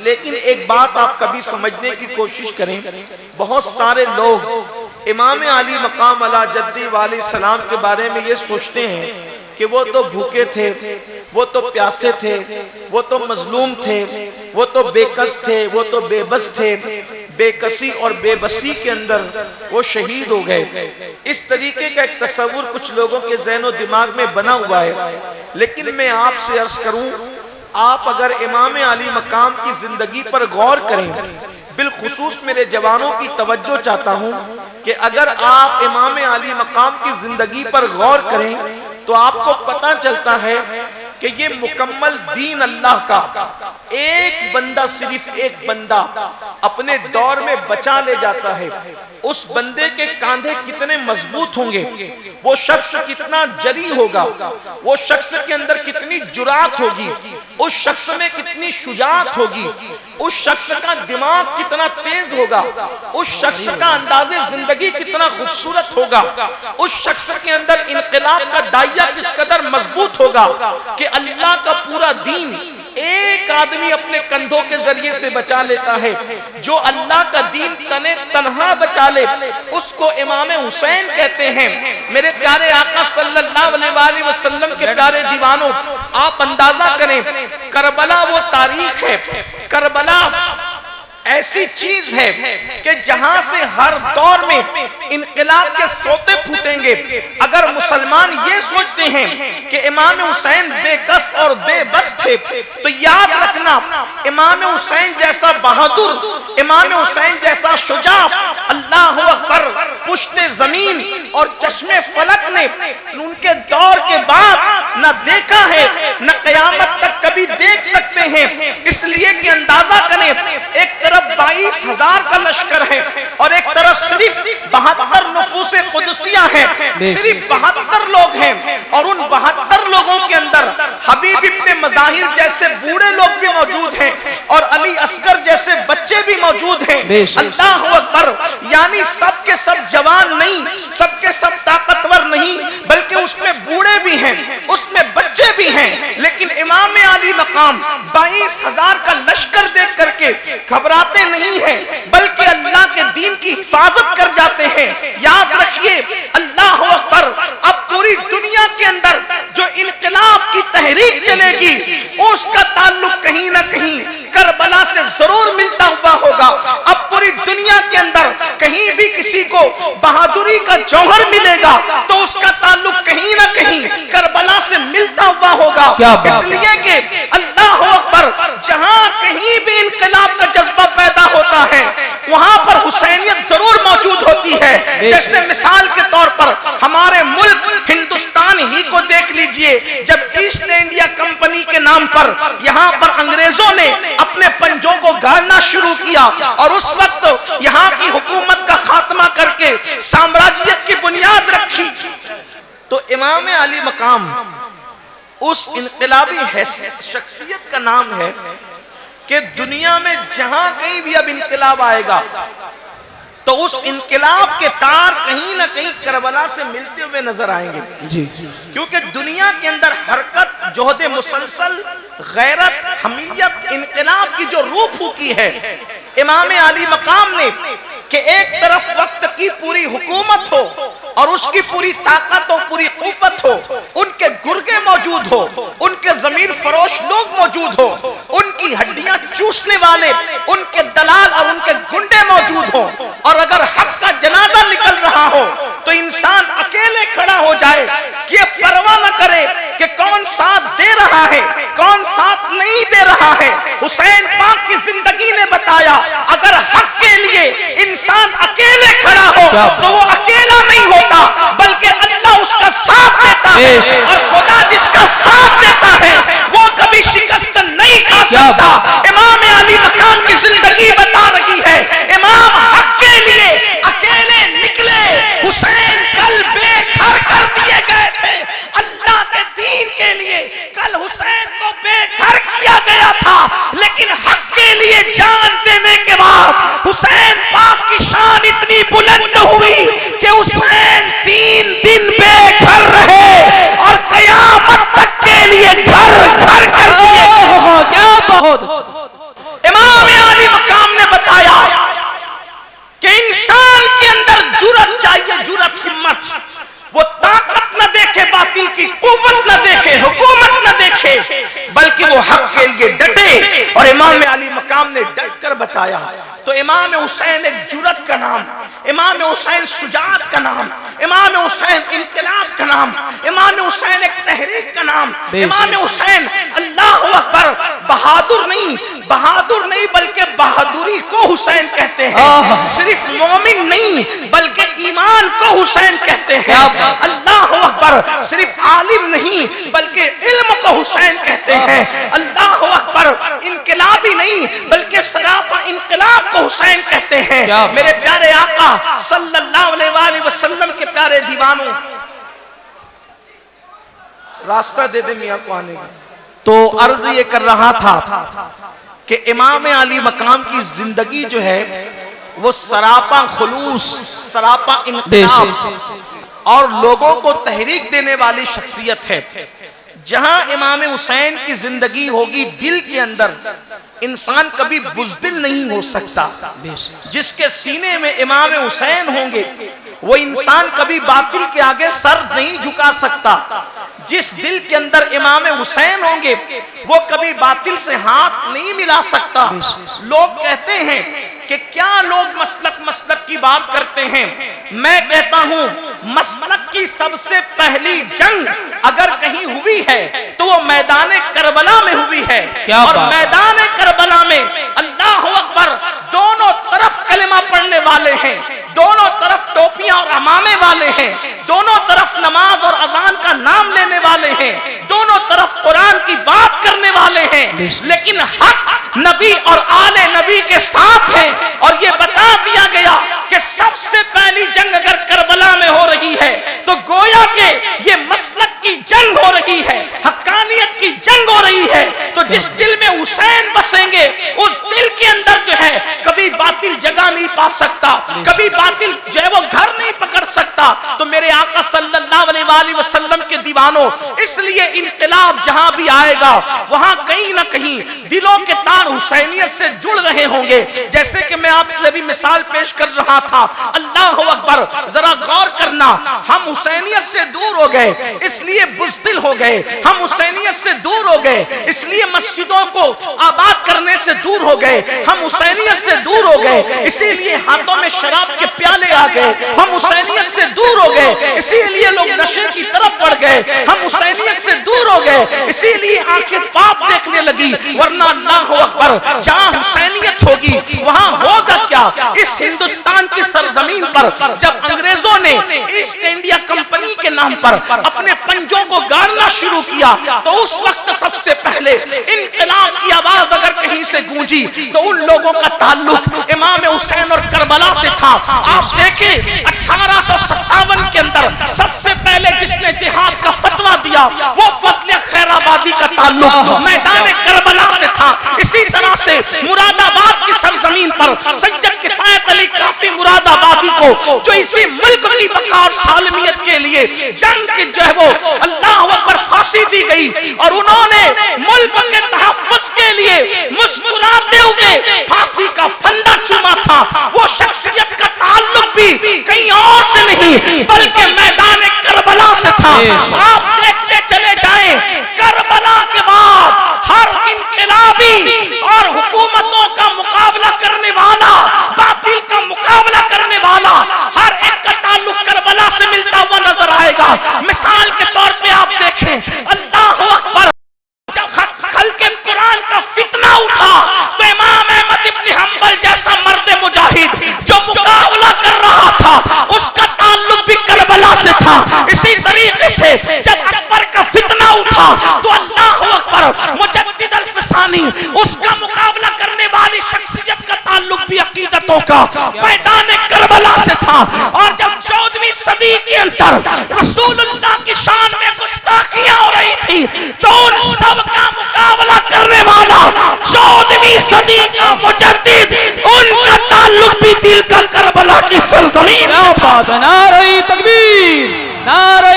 لیکن ایک بات آپ کبھی سمجھنے کی کوشش کریں، بہت سارے لوگ امام علی مقام علی جدی علیہ السلام کے بارے میں یہ سوچتے ہیں کہ وہ تو بھوکے تھے، وہ تو پیاسے تھے، وہ تو مظلوم تھے، وہ تو بے کس تھے، وہ تو بے بس تھے، بے کسی اور بے بسی کے اندر وہ شہید ہو گئے۔ اس طریقے کا ایک تصور کچھ لوگوں کے ذہن و دماغ میں بنا ہوا ہے۔ لیکن میں آپ سے عرض کروں، آپ اگر امام علی مقام کی زندگی پر غور کریں، بالخصوص میرے جوانوں کی توجہ چاہتا ہوں کہ اگر آپ امام علی مقام کی زندگی پر غور کریں تو آپ کو پتہ چلتا ہے کہ یہ مکمل دین اللہ کا ایک بندہ، صرف ایک بندہ اپنے دور میں بچا لے جاتا ہے۔ اس بندے کے کاندھے کتنے مضبوط ہوں گے، وہ شخص کتنا جری ہوگا، وہ شخص کے اندر کتنی جرات ہوگی، اس شخص میں کتنی شجاعت ہوگی، اس شخص کا دماغ کتنا تیز ہوگا، اس شخص کا انداز زندگی کتنا خوبصورت ہوگا، اس شخص کے اندر انقلاب کا دائیا کس قدر مضبوط ہوگا کہ اللہ کا پورا دین ایک آدمی اپنے کندھوں کے ذریعے سے بچا لیتا ہے۔ جو اللہ کا دین تنے تنہا بچا لے اس کو امام حسین کہتے ہیں۔ میرے پیارے آقا صلی اللہ علیہ وآلہ وسلم کے پیارے دیوانوں، آپ اندازہ کریں، کربلا وہ تاریخ ہے، کربلا ایسی چیز ہے کہ جہاں سے ہر دور میں انقلاب کے سوتے پھوٹیں گے۔ اگر مسلمان یہ سوچتے ہیں کہ امام حسین بے کس اور بے بس تھے تو یاد رکھنا، امام حسین جیسا بہادر، امام حسین جیسا شجاع، اللہ اکبر، پشت زمین اور چشم فلک نے ان کے دور کے بعد نہ دیکھا ہے، نہ قیامت تک کبھی دیکھ سکتے ہیں۔ اس لیے کہ اندازہ کریں، ایک طرف 22,000 کا لشکر ہے اور ایک طرف صرف 72 نفوس قدسیہ ہیں، صرف 72 لوگ ہیں، اور ان 72 لوگوں کے اندر حبیب ابن مظاہر جیسے بوڑھے لوگ بھی موجود ہیں اور علی اصغر جیسے بچے بھی موجود ہیں۔ اللہ اکبر، یعنی سب کے سب جوان نہیں، سب کے سب طاقتور نہیں، بلکہ اس میں بوڑھے بھی ہیں، اس میں بچے بھی ہیں۔ لیکن امام علی مقام 22,000 کا لشکر دیکھ کر کے گھبراتے نہیں ہیں، بلکہ اللہ کے دین کی حفاظت کر جاتے ہیں۔ یاد رکھیے، اللہ اکبر، اب پوری دنیا کے اندر جو انقلاب کی تحریک چلے گی اس کا تعلق کہیں نہ کہیں کربلا سے ضرور ملتا ہوا ہوگا۔ اب پوری دنیا کے اندر کہیں بھی کسی کو بہادری کا جوہر ملے گا تو اس کا تعلق کہیں نہ کہیں کربلا سے ملتا ہوا ہوگا۔ اس لیے کہ اللہ اکبر، جہاں کہیں بھی انقلاب کا جذبہ پیدا ہوتا ہے وہاں پر حسینیت ضرور موجود ہوتی ہے۔ جیسے مثال کے طور پر ہمارے ملک ہندوستان ہی کو دیکھ لیجئے، جب ایسٹ انڈیا کمپنی کے نام پر یہاں پر انگریزوں نے اپنے پنجوں کو گاڑنا شروع کیا اور اس وقت یہاں کی حکومت کا خاتمہ کر کے سامراجیت کی بنیاد رکھی، تو امام علی مقام اس انقلابی شخصیت کا نام ہے کہ دنیا میں جہاں کہیں بھی اب انقلاب آئے گا تو اس انقلاب کے تار کہیں نہ کہیں کربلا سے ملتے ہوئے نظر آئیں گے۔ کیونکہ دنیا کے اندر حرکت، جہد مسلسل، غیرت، حمیت، انقلاب کی جو روح پھونکی ہے امام علی مقام نے کہ ایک طرف وقت کی پوری حکومت ہو اور اس کی پوری طاقت ہو، پوری قوت ہو، ان کے گرگے موجود ہو، ان کے ضمیر فروش لوگ موجود ہو، ان کی ہڈیاں چوسنے والے ان کے دلال اور ان کے گنڈے موجود ہوں، اور اگر حق کا جنازہ نکل رہا ہو تو انسان اکیلے کھڑا ہو جائے، یہ پرواہ نہ کرے کہ کون ساتھ دے رہا ہے، کون ساتھ نہیں دے رہا ہے۔ حسین پاک کی زندگی نے بتایا اگر حق کے لیے انسان اکیلے کھڑا ہو تو وہ اکیلا نہیں ہوتا بلکہ اللہ اس کا ساتھ دیتا ہے، اور خدا جس کا ساتھ دیتا ہے وہ کبھی شکست نہیں کھا سکتا۔ امام علی مقام کی زندگی بتا رہی ہے امام حق کے لیے اکیلے نکلے، حسین کل بے گھر کر دیے گئے تھے اللہ کے دین کے لیے، کل حسین کو بے گھر کیا گیا تھا، لیکن حق کے لیے جان دینے کے بعد حسین پاک کی شان اتنی بلند ہوئی کہ حسین 3 دن بے گھر رہے اور قیامت تک کے لیے گھر گھر کر دیے۔ کیا بہت کی قوت نہ دیکھے، حکومت نہ دیکھے، بلکہ وہ حق کے لیے ڈٹے، اور امام علی مقام نے ڈٹ کر بتایا۔ تو امام حسین ایک جرأت کا نام، امام حسین شجاعت کا نام، امام حسین انقلاب کا نام، امام حسین ایک تحریک کا نام، امام حسین اللہ اکبر بہادر نہیں بلکہ بہادری کو حسین کہتے ہیں، صرف مومن نہیں بلکہ ایمان کو حسین کہتے ہیں، اللہ اکبر صرف عالم نہیں بلکہ علم کو حسین کہتے ہیں، اللہ اکبر انقلابی نہیں بلکہ سراپا انقلاب کو حسین کہتے ہیں۔ میرے پیارے آقا صلی اللہ علیہ وآلہ وسلم کے پیارے دیوانوں، راستہ دے دے میاں کو آنے کا۔ تو عرض یہ کر رہا تھا کہ امام علی مقام کی زندگی جو ہے وہ سراپا خلوص، سراپا انقلاب اور لوگوں کو تحریک دینے والی شخصیت ہے۔ جہاں امام حسین کی زندگی ہوگی دل کے اندر، انسان کبھی بزدل نہیں ہو سکتا۔ جس کے سینے میں امام حسین ہوں گے وہ انسان کبھی باطل کے آگے سر نہیں جھکا سکتا۔ جس دل کے اندر امام حسین ہوں گے وہ کبھی باطل سے ہاتھ نہیں ملا سکتا۔ لوگ کہتے ہیں کہ کیا لوگ مسلک کی بات کرتے ہیں، میں کہتا ہوں مسلک کی سب سے پہلی جنگ اگر کہیں ہوئی ہے تو وہ میدان کربلا میں ہوئی ہے، اور میدان کربلا میں اللہ اکبر دونوں طرف کلمہ پڑھنے والے ہیں، دونوں طرف ٹوپیاں اور عمامے والے ہیں، دونوں طرف نماز اور اذان کا نام لینے والے ہیں، دونوں طرف قرآن کی بات کرنے والے ہیں، لیکن حق نبی اور آل نبی کے ساتھ ہیں۔ اور یہ بتا دیا گیا کہ سب سے پہلی جنگ اگر کربلا میں ہو رہی ہے تو گویا کہ یہ مسلک کی جنگ ہو رہی ہے، حقانیت کی جنگ ہو رہی ہے۔ تو جس دل میں حسین بسیں گے اس دل کے اندر جو ہے کبھی باطل جگہ نہیں پا سکتا، کبھی باطل جو ہے وہ گھر نہیں پکڑ سکتا۔ تو میرے آقا صلی اللہ علیہ وآلہ وسلم کے دیوانوں، اس لیے انقلاب جہاں بھی آئے گا وہاں کہیں نہ کہیں دلوں کے تار حسینیت سے جڑ رہے ہوں گے۔ جیسے کہ میں آپ سے بھی مثال پیش کر رہا تھا، اللہ اکبر ذرا غور کرنا، ہم حسینیت سے دور ہو گئے اس لیے بزدل ہو گئے، ہم حسینیت سے دور ہو گئے اس لیے مسجدوں کو آباد کرنے سے دور ہو گئے، ہم حسینیت سے دور ہو گئے اسی لیے ہاتھوں میں شراب کے پیالے آ گئے، ہم حسینیت سے دور ہو گئے اسی لیے لوگ نشے کی طرف بڑھ گئے، ہم حسینیت سے دور ہو گئے اسی لیے آنکھیں پاپ دیکھنے لگی، ورنہ اللہ اکبر جہاں حسینیت ہوگی وہاں ہوگا کیا؟ اس ہندوستان کی سرزمین پر جب انگریزوں نے ایسٹ انڈیا کمپنی کے نام پر اپنے پنجوں کو گاڑنا شروع کیا تو اس وقت سب سے پہلے انقلاب کی آواز اگر کہیں سے گونجی تو ان لوگوں کا تعلق امام حسین اور کربلا سے تھا۔ آپ دیکھیں 1857 کے اندر سب سے پہلے جس نے جہاد کا فتویٰ دیا وہ فضل خیر آبادی کا تعلق میدان کربلا سے تھا۔ اسی طرح سے مراد آباد کی سرزمین پر سید کفایت علی کافی مراد آبادی کو جو اسی ملک کی بقا اور سالمیت کے لیے جنگ کی جو ہے وہ اللہ اکبر پھانسی دی گئی، اور انہوں نے ملک کے تحفظ کے لیے مسکراتے ہوئے پھانسی کا پھندا چوما تھا۔ وہ شخصیت کا تعلق بھی کہیں اور سے نہیں بلکہ میدان کربلا سے تھا۔ آپ دیکھتے چلے جائیں کربلا کے بعد ہر انقلابی اور حکومتوں کا مقابلہ کرنے والا، باطل کا مقابلہ کرنے والا ہر ایک کا تعلق کربلا سے ملتا ہوا نظر آئے گا۔ مثال کے طور پہ آپ دیکھیں اللہ اکبر جب خلق قرآن کا فتنہ اٹھا تو امام احمد ابن حنبل جیسا مرد مجاہد جو مقابلہ کر رہا تھا اس کا تعلق بھی کربلا سے تھا۔ اسی طریقے سے جب اکبر کا فتنہ اٹھا تو اللہ اکبر مجدد الفسانی اس کا مقابلہ کرنے والی شخصیت کا تعلق بھی عقیدتوں کا میدان کربلا سے تھا۔ اور جب 14ویں صدی کے اندر رسول اللہ کی شان میں گستاخیاں ہو رہی تھی تو ان سب کا مقابلہ کرنے والا 14ویں صدی کا مجدد ان کا تعلق بھی دل کا کربلا کی سرزمین سے تھا۔